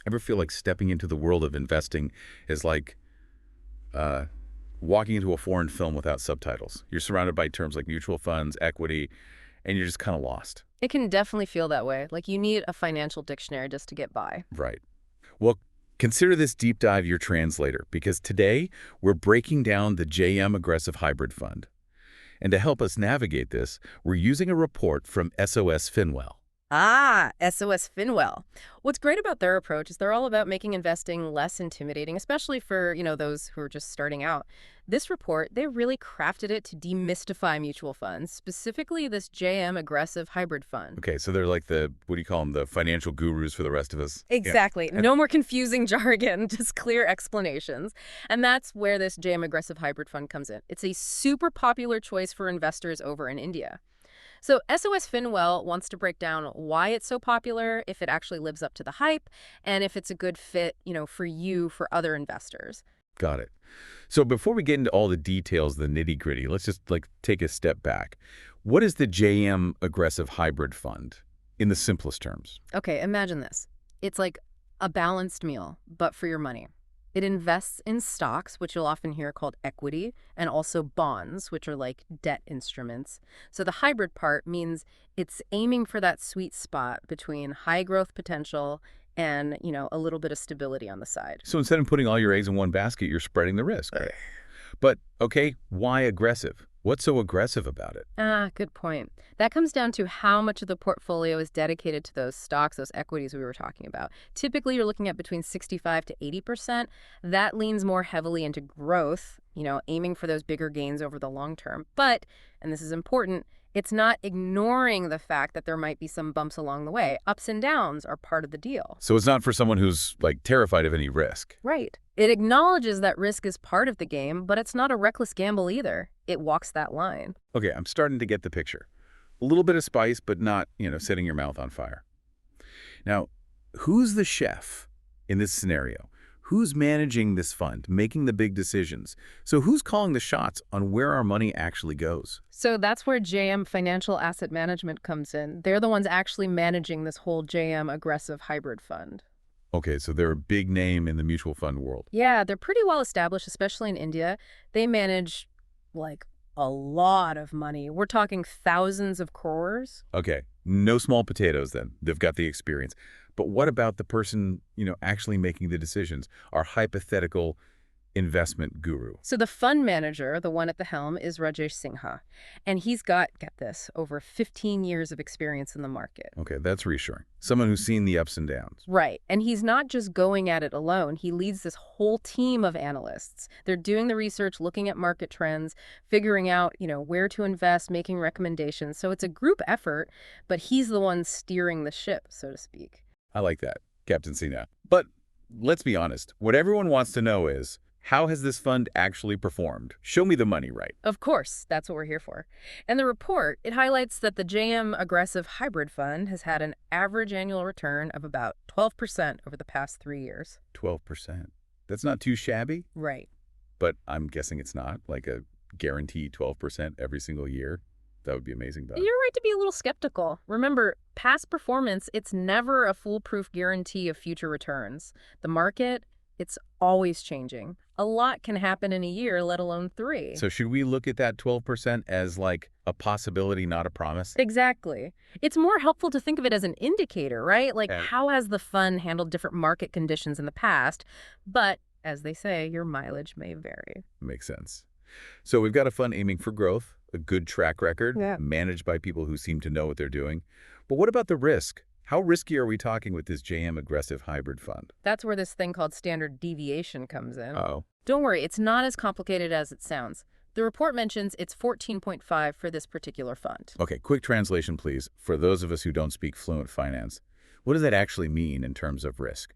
Ever feel like stepping into the world of investing is like uh, walking into a foreign film without subtitles? You're surrounded by terms like mutual funds, equity, and you're just kind of lost. It can definitely feel that way. Like you need a financial dictionary just to get by. Right. Well, consider this deep dive your translator, because today we're breaking down the JM Aggressive Hybrid Fund. And to help us navigate this, we're using a report from SOS Finwell. Ah, SOS Finwell. What's great about their approach is they're all about making investing less intimidating, especially for, those who are just starting out. This report, they really crafted it to demystify mutual funds, specifically this JM Aggressive Hybrid Fund. Okay, so they're like the, what do you call them, the financial gurus for the rest of us? Yeah. Exactly. And No more confusing jargon, just clear explanations. And that's where this JM Aggressive Hybrid Fund comes in. It's a super popular choice for investors over in India. So SOS Finwell wants to break down why it's so popular, if it actually lives up to the hype, and if it's a good fit, for other investors. got it. So before we get into all the details, the nitty-gritty, let's just take a step back. What is the JM Aggressive Hybrid Fund in the simplest terms? Okay, imagine this. It's like a balanced meal, but for your money. It invests in stocks, which you'll often hear called equity, and also bonds, which are like debt instruments. So the hybrid part means it's aiming for that sweet spot between high growth potential and, a little bit of stability on the side. So instead of putting all your eggs in one basket, you're spreading the risk. Right? But, okay, why aggressive? What's so aggressive about it? Ah, good point. That comes down to how much of the portfolio is dedicated to those stocks, those equities we were talking about. Typically, you're looking at between 65 to 80%. That leans more heavily into growth, aiming for those bigger gains over the long term. But, and this is important, it's not ignoring the fact that there might be some bumps along the way. Ups and downs are part of the deal. So it's not for someone who's, terrified of any risk. Right. It acknowledges that risk is part of the game, but it's not a reckless gamble either. It walks that line. Okay, I'm starting to get the picture. A little bit of spice, but not, setting your mouth on fire. Now, who's the chef in this scenario? Who's managing this fund, making the big decisions? So who's calling the shots on where our money actually goes? So that's where JM Financial Asset Management comes in. They're the ones actually managing this whole JM Aggressive Hybrid Fund. Okay, so they're a big name in the mutual fund world. Yeah, they're pretty well established, especially in India. They manage, a lot of money. We're talking thousands of crores. Okay, no small potatoes then. They've got the experience. But what about the person, actually making the decisions, our hypothetical investment guru? So the fund manager, the one at the helm, is Rajesh Singha. And he's got, get this, over 15 years of experience in the market. Okay, that's reassuring. Someone who's seen the ups and downs. Right. And he's not just going at it alone. He leads this whole team of analysts. They're doing the research, looking at market trends, figuring out, where to invest, making recommendations. So it's a group effort, but he's the one steering the ship, so to speak. I like that, Captain Sina. But let's be honest. What everyone wants to know is, how has this fund actually performed? Show me the money, right? Of course, that's what we're here for. And the report, it highlights that the JM Aggressive Hybrid Fund has had an average annual return of about 12% over the past 3 years. 12%. That's not too shabby, Right. but I'm guessing it's not like a guaranteed 12% every single year. That would be amazing, though. You're right to be a little skeptical. Remember, past performance, it's never a foolproof guarantee of future returns. The market, it's always changing. A lot can happen in a year, let alone 3. So should we look at that 12% as like a possibility, not a promise? Exactly. It's more helpful to think of it as an indicator, right? Like, Okay. how has the fund handled different market conditions in the past? But, as they say, your mileage may vary. Makes sense. So we've got a fund aiming for growth, a good track record, Yeah. managed by people who seem to know what they're doing. But what about the risk? How risky are we talking with this JM Aggressive Hybrid Fund? That's where this thing called standard deviation comes in. Oh, Don't worry, it's not as complicated as it sounds. The report mentions it's 14.5 for this particular fund. okay. Quick translation, please, for those of us who don't speak fluent finance. What does that actually mean in terms of risk?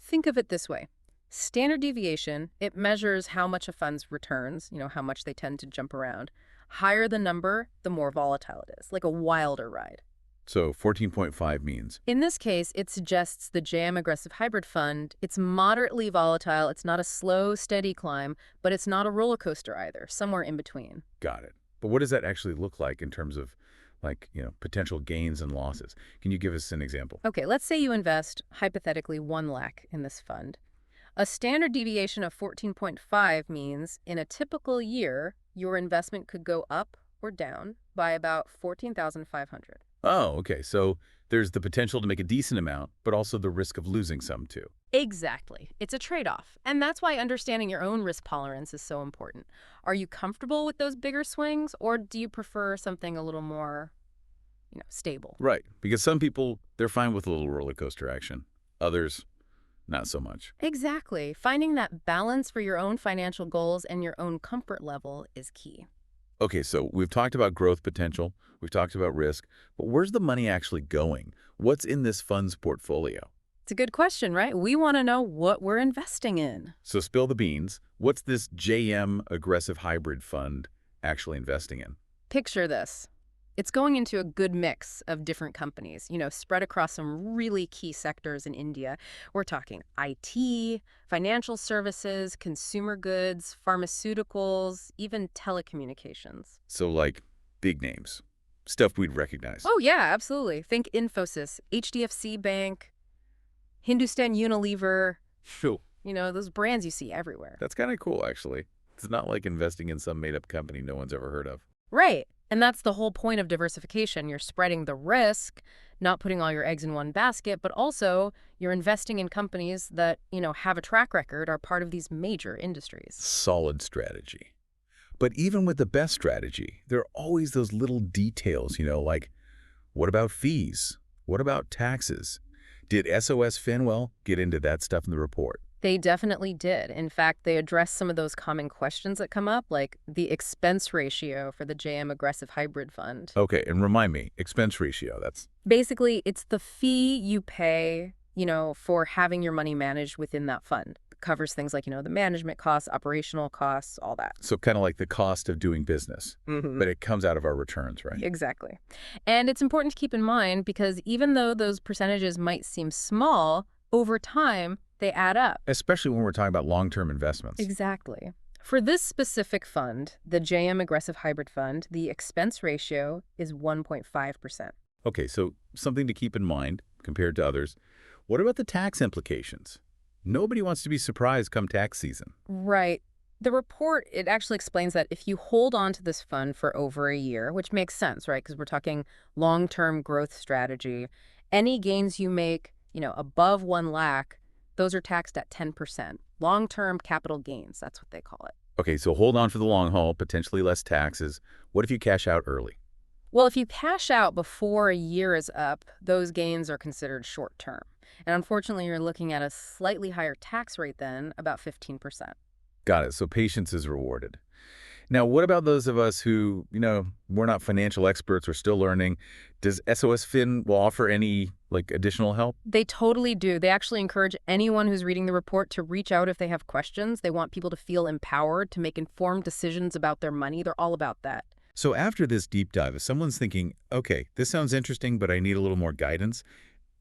Think of it this way. Standard deviation, it measures how much a fund's returns, how much they tend to jump around. Higher the number, the more volatile it is, like a wilder ride. So 14.5 means, In this case, it suggests the JM Aggressive Hybrid Fund, it's moderately volatile, it's not a slow, steady climb, but it's not a roller coaster either, somewhere in between. got it. But what does that actually look like in terms of like, potential gains and losses. Can you give us an example? Okay, let's say you invest, hypothetically, 1 lakh in this fund. A standard deviation of 14.5 means in a typical year, your investment could go up or down by about 14,500. Oh, okay. So there's the potential to make a decent amount, but also the risk of losing some too. Exactly. It's a trade-off. And that's why understanding your own risk tolerance is so important. Are you comfortable with those bigger swings, or do you prefer something a little more, stable? Right. Because some people, they're fine with a little roller coaster action. Others, not so much. Exactly. Finding that balance for your own financial goals and your own comfort level is key. Okay, so we've talked about growth potential, we've talked about risk, but where's the money actually going? What's in this fund's portfolio? It's a good question, right? We want to know what we're investing in. So spill the beans. What's this JM Aggressive Hybrid Fund actually investing in? Picture this. It's going into a good mix of different companies, spread across some really key sectors in India. We're talking IT, financial services, consumer goods, pharmaceuticals, even telecommunications. So like big names, stuff we'd recognize. Oh, yeah, absolutely. Think Infosys, HDFC Bank, Hindustan Unilever, Phew. those brands you see everywhere. That's kind of cool, actually. It's not like investing in some made-up company no one's ever heard of. Right. And that's the whole point of diversification. You're spreading the risk, not putting all your eggs in one basket, but also you're investing in companies that, have a track record, are part of these major industries. Solid strategy. But even with the best strategy, there are always those little details, like what about fees? What about taxes? Did SOS Finwell get into that stuff in the report? They definitely did. In fact, they addressed some of those common questions that come up, like the expense ratio for the JM Aggressive Hybrid Fund. Okay, and remind me, expense ratio, that's... Basically, it's the fee you pay, for having your money managed within that fund. It covers things like, the management costs, operational costs, all that. So kind of like the cost of doing business, but it comes out of our returns, right? Exactly. And it's important to keep in mind because even though those percentages might seem small, over time, they add up. Especially when we're talking about long-term investments. Exactly. For this specific fund, the JM Aggressive Hybrid Fund, the expense ratio is 1.5%. Okay, so something to keep in mind compared to others. What about the tax implications? Nobody wants to be surprised come tax season. Right. The report, it actually explains that if you hold on to this fund for over a year, which makes sense, right? Because we're talking long-term growth strategy, any gains you make, above 1 lakh, those are taxed at 10%. Long-term capital gains, that's what they call it. Okay, so hold on for the long haul, potentially less taxes. What if you cash out early? Well, if you cash out before a year is up, those gains are considered short-term. And unfortunately, you're looking at a slightly higher tax rate then, about 15%. Got it. So patience is rewarded. Now, what about those of us who, we're not financial experts, we're still learning? Does SOS Fin will offer any, additional help? They totally do. They actually encourage anyone who's reading the report to reach out if they have questions. They want people to feel empowered, to make informed decisions about their money. They're all about that. So after this deep dive, if someone's thinking, okay, this sounds interesting, but I need a little more guidance,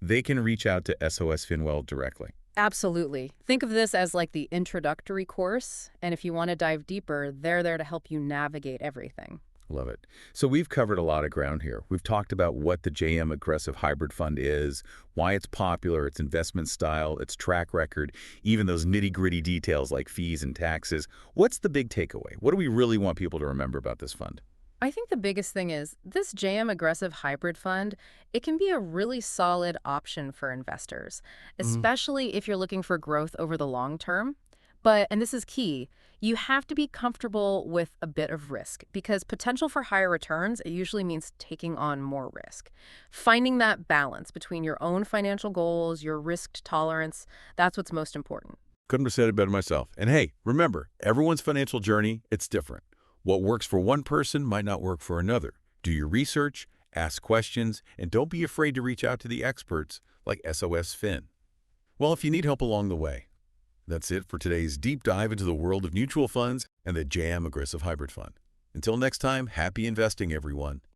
they can reach out to SOS Finwell directly. Absolutely. Think of this as like the introductory course, and if you want to dive deeper, they're there to help you navigate everything. Love it. So we've covered a lot of ground here. We've talked about what the JM Aggressive Hybrid Fund is, why it's popular, its investment style, its track record, even those nitty-gritty details like fees and taxes. What's the big takeaway? What do we really want people to remember about this fund? I think the biggest thing is this JM Aggressive Hybrid Fund, it can be a really solid option for investors, especially if you're looking for growth over the long term. But, and this is key, you have to be comfortable with a bit of risk because potential for higher returns, it usually means taking on more risk. Finding that balance between your own financial goals, your risk tolerance, that's what's most important. Couldn't have said it better myself. And hey, remember, everyone's financial journey, it's different. What works for one person might not work for another. Do your research, ask questions, and don't be afraid to reach out to the experts like SOS Fin. Well, if you need help along the way, that's it for today's deep dive into the world of mutual funds and the JM Aggressive Hybrid Fund. Until next time, happy investing, everyone.